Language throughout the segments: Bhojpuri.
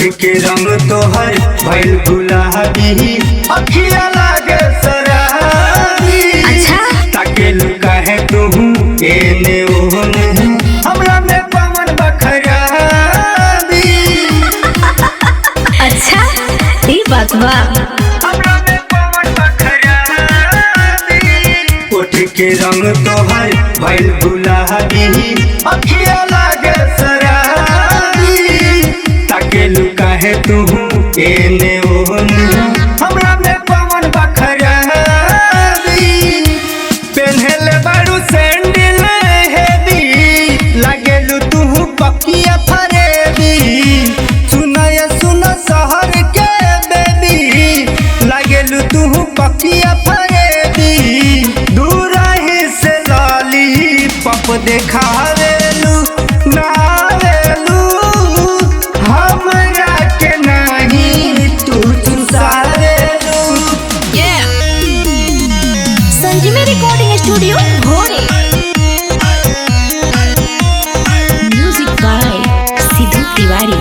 के रंग तोहर भइल गुलाबी, अखिया लागे शराबी। अच्छा ताके लुका है तू एने ओने, हमरा में पवन बखराबी। अच्छा ये बात बा। हमरा में पवन बखराबी। ओठ के रंग तोहर भइल गुलाबी, अखिया लागे शराबी। ताके लुका है तू एने ओने, हमरा में पवन बखराबी। पेन्हले बारू सैंडल हेवी, लागेलू तू पकिया फरेबी। सुनाया सुना शहर के बेबी, लागेलू तू पकिया फरेबी। दूर ही से लाली पप देखावेलू नावेलू, हमरा के नहीं तू चुसावेलू। Sanjeevi recording studio Bhore. Music by Siddhu Tiwari.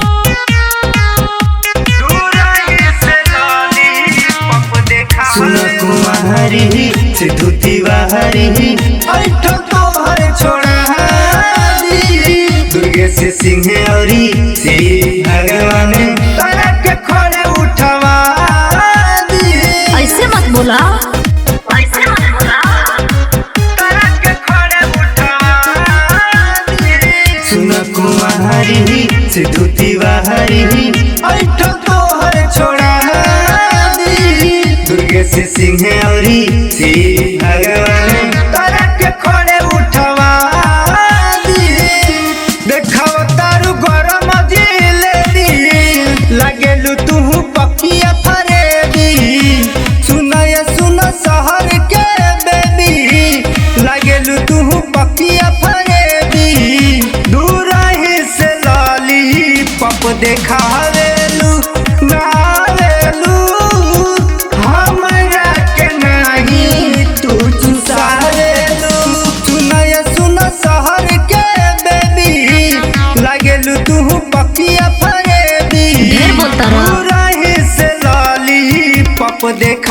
सुन कुमारी सिद्धू तिवारी, ऐठो तोहर छोड़ा दुर्गे से सिंह औरी श्री भगवान तारा के खड़े उठवा दी। ऐसे मत बोला। तारा के खड़े उठवा दी। सुन कुमारी सिद्धू तिवारी, ऐठो तोहर छोड़ा दुर्गे से सिंह औरी श्री भगवान तारा के खड़े उठवा दी। देखाओ तारू गरम जिलेबी, लागेलू तू पकिया फरेबी। सुनाया सुना शहर के बेबी, लागेलू तू पकिया फरेबी। दूर ही से लाली पप देखावेलू नावेलू, हमरा के नहीं तू चुसावेलू। सुनाया सुना शहर के बेबी, लागेलू तू पकिया फरेबी। ढेर बोलता रहा। दूर ही से लाली पप देख